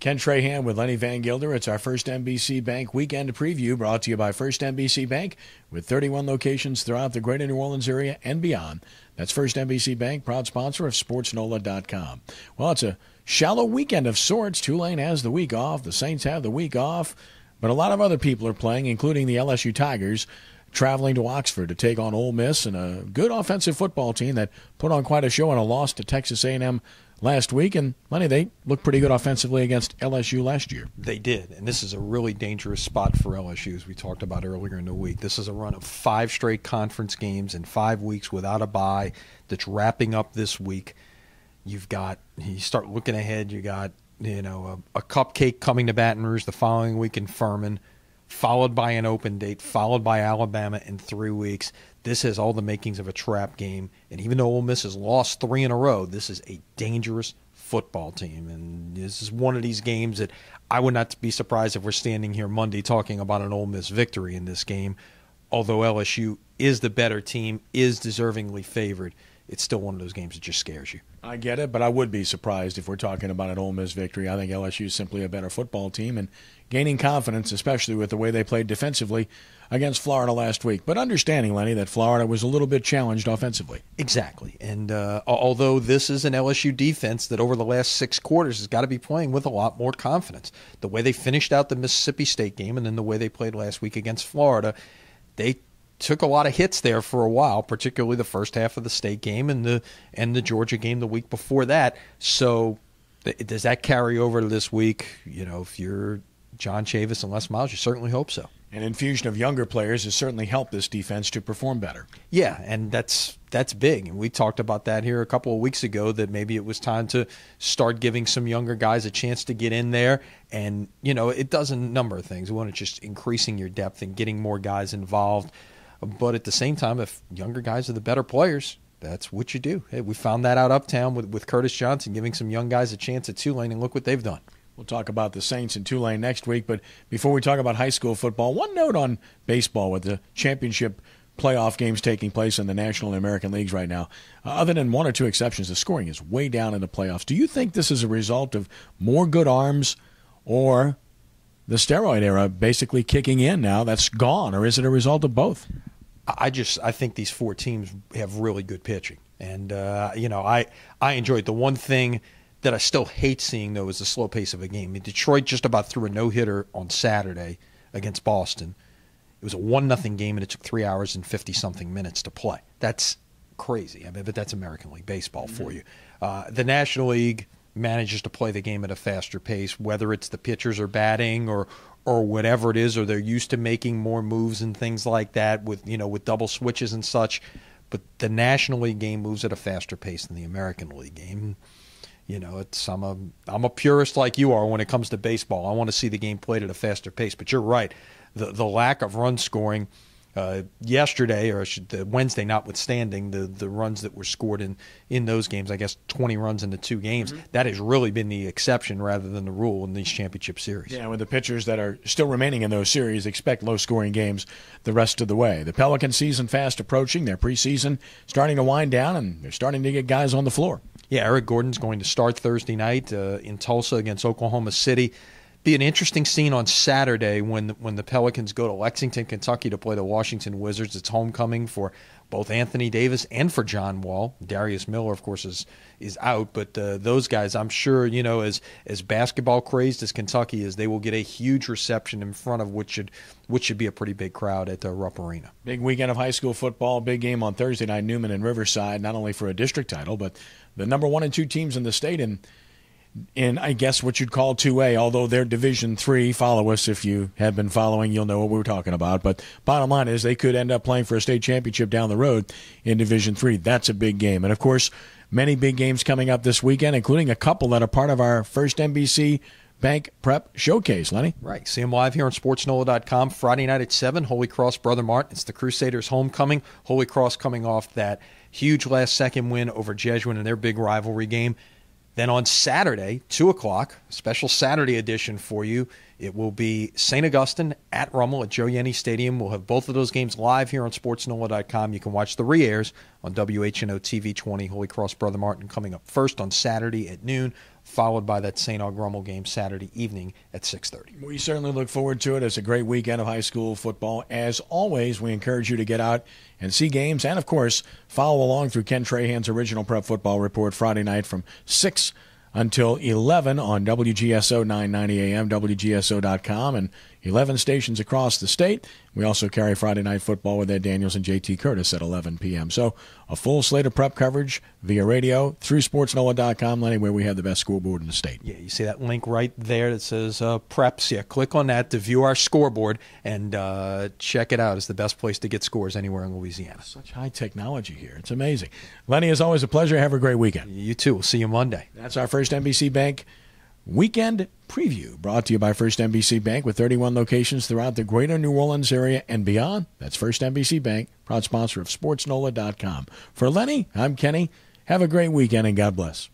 Ken Trahan with Lenny Vangilder. It's our First NBC Bank Weekend Preview, brought to you by First NBC Bank, with 31 locations throughout the greater New Orleans area and beyond. That's First NBC Bank, proud sponsor of SportsNola.com. Well, it's a shallow weekend of sorts. Tulane has the week off. The Saints have the week off. But a lot of other people are playing, including the LSU Tigers, traveling to Oxford to take on Ole Miss and a good offensive football team that put on quite a show in a loss to Texas A&M last week. And, Lenny, they looked pretty good offensively against LSU last year. They did, and this is a really dangerous spot for LSU, as we talked about earlier in the week. This is a run of 5 straight conference games in 5 weeks without a bye that's wrapping up this week. You start looking ahead, you got a cupcake coming to Baton Rouge the following week in Furman, followed by an open date, followed by Alabama in 3 weeks. This has all the makings of a trap game. And even though Ole Miss has lost 3 in a row, this is a dangerous football team. And this is one of these games that I would not be surprised if we're standing here Monday talking about an Ole Miss victory in this game. Although LSU is the better team, is deservingly favored, it's still one of those games that just scares you. I get it, but I would be surprised if we're talking about an Ole Miss victory. I think LSU is simply a better football team and gaining confidence, especially with the way they played defensively against Florida last week. But understanding, Lenny, that Florida was a little bit challenged offensively. Exactly. And although this is an LSU defense that over the last 6 quarters has got to be playing with a lot more confidence, the way they finished out the Mississippi State game and then the way they played last week against Florida, they took a lot of hits there for a while, particularly the first half of the State game and the Georgia game the week before that. So does that carry over to this week? If you're John Chavis and Les Miles, you certainly hope so. An infusion of younger players has certainly helped this defense to perform better. Yeah, and that's big. And we talked about that here a couple of weeks ago, that maybe it was time to start giving some younger guys a chance to get in there. And, it does a number of things. We want to just increasing your depth and getting more guys involved. But at the same time, if younger guys are the better players, that's what you do. Hey, we found that out uptown with Curtis Johnson giving some young guys a chance at Tulane, and look what they've done. We'll talk about the Saints and Tulane next week, but before we talk about high school football, one note on baseball with the championship playoff games taking place in the National and American Leagues right now. Other than 1 or 2 exceptions, the scoring is way down in the playoffs. Do you think this is a result of more good arms or the steroid era basically kicking in now that's gone, or is it a result of both? I think these 4 teams have really good pitching. And, I enjoyed the one thing that I still hate seeing, though, is the slow pace of a game. Detroit just about threw a no-hitter on Saturday against Boston. It was a 1-0 game, and it took 3 hours and 50-something minutes to play. That's crazy. But that's American League Baseball for you. The National League manages to play the game at a faster pace, whether it's the pitchers are batting or whatever it is, or they're used to making more moves and things like that with double switches and such. But the National League game moves at a faster pace than the American League game. I'm a purist like you are when it comes to baseball. I want to see the game played at a faster pace. But you're right, the lack of run scoring yesterday, or the Wednesday notwithstanding, the runs that were scored in those games, I guess 20 runs into 2 games, that has really been the exception rather than the rule in these championship series. Yeah, with the pitchers that are still remaining in those series, expect low-scoring games the rest of the way. The Pelican season fast approaching, their preseason starting to wind down, and they're starting to get guys on the floor. Yeah, Eric Gordon's going to start Thursday night in Tulsa against Oklahoma City. Be an interesting scene on Saturday when the Pelicans go to Lexington, Kentucky to play the Washington Wizards. It's homecoming for both Anthony Davis and for John Wall. Darius Miller, of course, is out, but those guys, I'm sure, as basketball crazed as Kentucky is, they will get a huge reception in front of which should be a pretty big crowd at the Rupp Arena. Big weekend of high school football, big game on Thursday night, Newman and Riverside, not only for a district title, but the number 1 and 2 teams in the state in I guess what you'd call 2A, although they're Division III. Follow us if you have been following. You'll know what we're talking about. But bottom line is they could end up playing for a state championship down the road in Division III. That's a big game. And, of course, many big games coming up this weekend, including a couple that are part of our first NBC Bank Prep Showcase, Lenny. Right. See them live here on SportsNola.com Friday night at 7, Holy Cross, Brother Martin. It's the Crusaders' homecoming. Holy Cross coming off that huge last-second win over Jesuit in their big rivalry game. Then on Saturday, 2 o'clock, special Saturday edition for you. It will be St. Augustine at Rummel at Joe Yenny Stadium. We'll have both of those games live here on SportsNola.com. You can watch the re-airs on WHNO TV 20. Holy Cross Brother Martin coming up first on Saturday at noon, followed by that St. Aug-Rummel game Saturday evening at 6:30. We certainly look forward to it. It's a great weekend of high school football. As always, we encourage you to get out and see games and, of course, follow along through Ken Trahan's original Prep Football Report Friday night from 6 until 11 on WGSO 990 AM, WGSO.com, and 11 stations across the state. We also carry Friday Night Football with Ed Daniels and JT Curtis at 11 p.m. So a full slate of prep coverage via radio through SportsNola.com, Lenny, where we have the best school board in the state. Yeah, you see that link right there that says Preps. Yeah, click on that to view our scoreboard and check it out. It's the best place to get scores anywhere in Louisiana. Such high technology here. It's amazing. Lenny, as always, a pleasure. Have a great weekend. You too. We'll see you Monday. That's our First NBC Bank Weekend Preview, brought to you by First NBC Bank with 31 locations throughout the greater New Orleans area and beyond. That's First NBC Bank, proud sponsor of SportsNola.com. For Lenny, I'm Kenny. Have a great weekend and God bless.